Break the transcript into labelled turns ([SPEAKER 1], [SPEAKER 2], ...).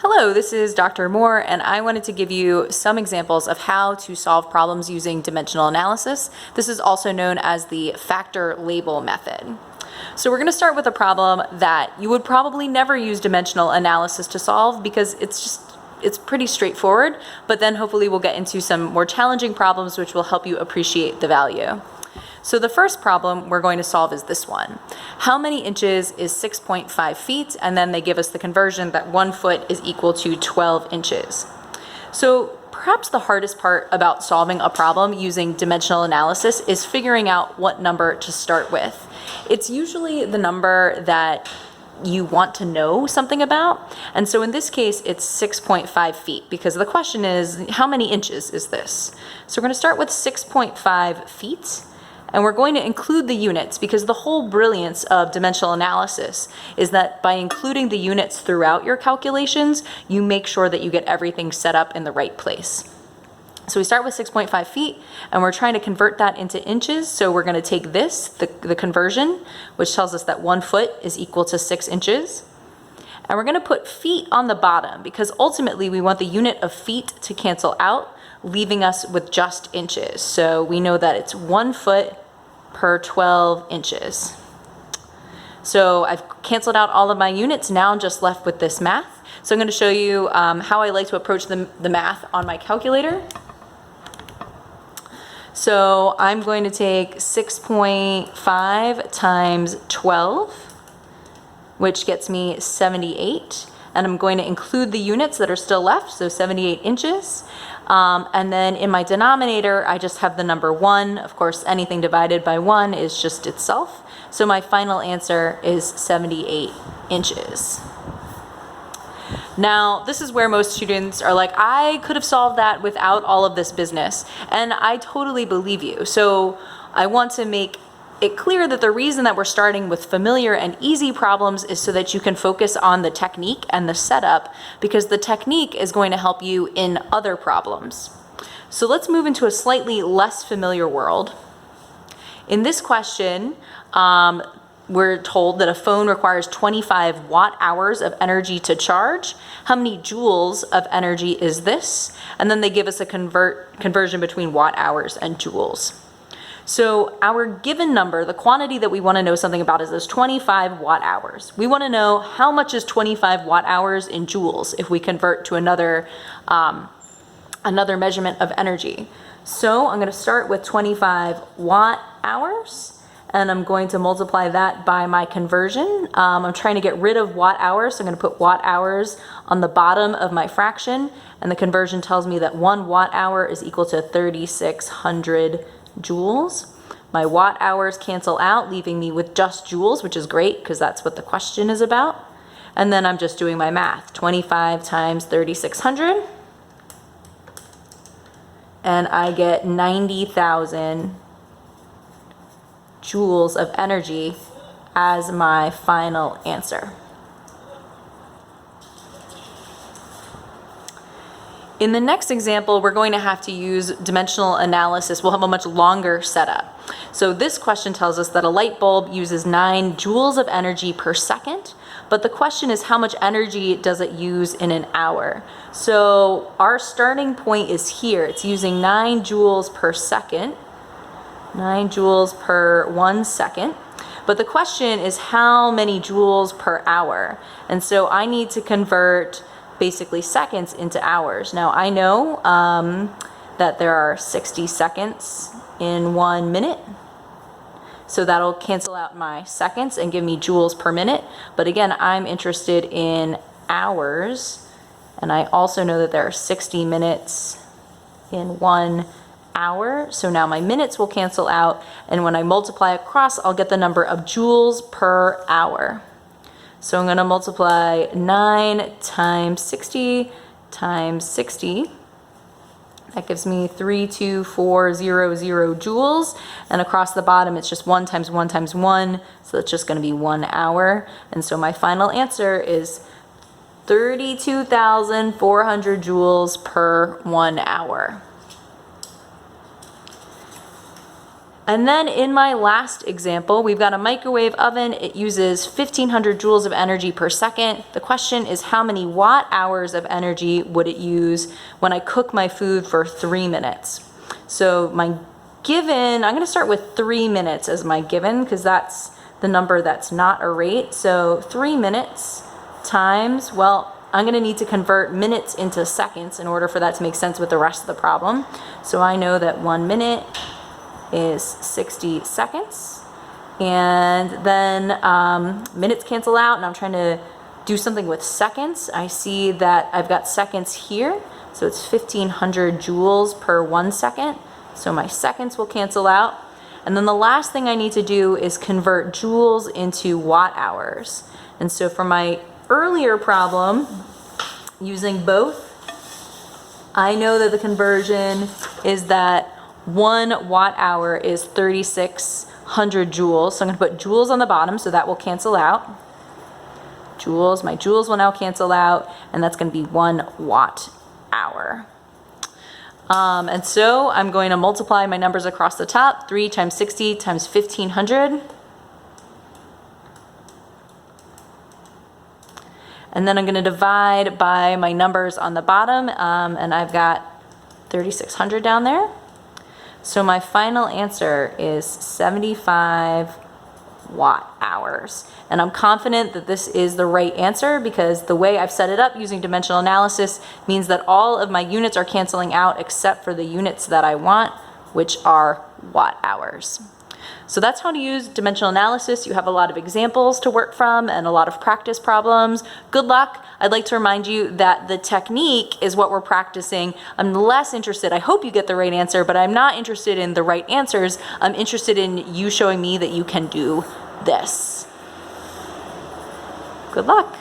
[SPEAKER 1] Hello, this is Dr. Moore, and I wanted to give you some examples of how to solve problems using dimensional analysis. This is also known as the factor label method. So we're going to start with a problem that you would probably never use dimensional analysis to solve because it's pretty straightforward, but then hopefully we'll get into some more challenging problems which will help you appreciate the value. So the first problem we're going to solve is this one. How many inches is 6.5 feet? And then they give us the conversion that 1 foot is equal to 12 inches. So perhaps the hardest part about solving a problem using dimensional analysis is figuring out what number to start with. It's usually the number that you want to know something about. And so in this case, it's 6.5 feet because the question is, how many inches is this? So we're going to start with 6.5 feet. And we're going to include the units because the whole brilliance of dimensional analysis is that by including the units throughout your calculations, you make sure that you get everything set up in the right place. So we start with 6.5 feet and we're trying to convert that into inches. So we're going to take this, the conversion, which tells us that 1 foot is equal to 6 inches. And we're going to put feet on the bottom because ultimately we want the unit of feet to cancel out, leaving us with just inches. So we know that it's 1 foot per 12 inches. So I've canceled out all of my units. Now I'm just left with this math. So I'm going to show you how I like to approach the math on my calculator. So I'm going to take 6.5 times 12, which gets me 78. And I'm going to include the units that are still left, so 78 inches. And then in my denominator, I just have the number 1. Of course, anything divided by 1 is just itself. So my final answer is 78 inches. Now, this is where most students are like, I could have solved that without all of this business. And I totally believe you. So I want to make it clear that the reason that we're starting with familiar and easy problems is so that you can focus on the technique and the setup, because the technique is going to help you in other problems. So let's move into a slightly less familiar world. In this question, we're told that a phone requires 25 watt-hours of energy to charge. How many joules of energy is this? And then they give us a conversion between watt-hours and joules. So our given number, the quantity that we want to know something about, is this 25 watt-hours. We want to know how much is 25 watt-hours in joules if we convert to another measurement of energy. So I'm going to start with 25 watt-hours, and I'm going to multiply that by my conversion. I'm trying to get rid of watt-hours, so I'm going to put watt-hours on the bottom of my fraction, and the conversion tells me that 1 watt-hour is equal to 3,600 joules. My watt hours cancel out, leaving me with just joules, which is great because that's what the question is about. And then I'm just doing my math. 25 times 3,600. And I get 90,000 joules of energy as my final answer. In the next example, we're going to have to use dimensional analysis. We'll have a much longer setup. So this question tells us that a light bulb uses 9 joules of energy per second, but the question is how much energy does it use in an hour? So our starting point is here. It's using 9 joules per second, 9 joules per 1 second. But the question is how many joules per hour? And so I need to convert basically seconds into hours. Now I know that there are 60 seconds in 1 minute. So that'll cancel out my seconds and give me joules per minute. But again, I'm interested in hours. And I also know that there are 60 minutes in 1 hour. So now my minutes will cancel out. And when I multiply across, I'll get the number of joules per hour. So I'm going to multiply 9 times 60 times 60. That gives me 32400 joules. And across the bottom, it's just 1 times 1 times 1. So that's just going to be 1 hour. And so my final answer is 32,400 joules per 1 hour. And then in my last example, we've got a microwave oven. It uses 1,500 joules of energy per second. The question is, how many watt hours of energy would it use when I cook my food for 3 minutes? So my given, I'm going to start with 3 minutes as my given because that's the number that's not a rate. So 3 minutes times, well, I'm going to need to convert minutes into seconds in order for that to make sense with the rest of the problem. So I know that 1 minute is 60 seconds. And then minutes cancel out, and I'm trying to do something with seconds. I see that I've got seconds here. So it's 1,500 joules per 1 second. So my seconds will cancel out. And then the last thing I need to do is convert joules into watt hours. And so for my earlier problem, using both, I know that the conversion is that 1 watt hour is 3,600 joules. So I'm going to put joules on the bottom, so that will cancel out. Joules, my joules will now cancel out, and that's going to be 1 watt hour. And so I'm going to multiply my numbers across the top. 3 times 60 times 1,500. And then I'm going to divide by my numbers on the bottom, and I've got 3,600 down there. So my final answer is 75 watt hours. And I'm confident that this is the right answer because the way I've set it up using dimensional analysis means that all of my units are canceling out except for the units that I want, which are watt hours. So that's how to use dimensional analysis. You have a lot of examples to work from and a lot of practice problems. Good luck. I'd like to remind you that the technique is what we're practicing. I'm less interested, I hope you get the right answer, but I'm not interested in the right answers. I'm interested in you showing me that you can do this. Good luck.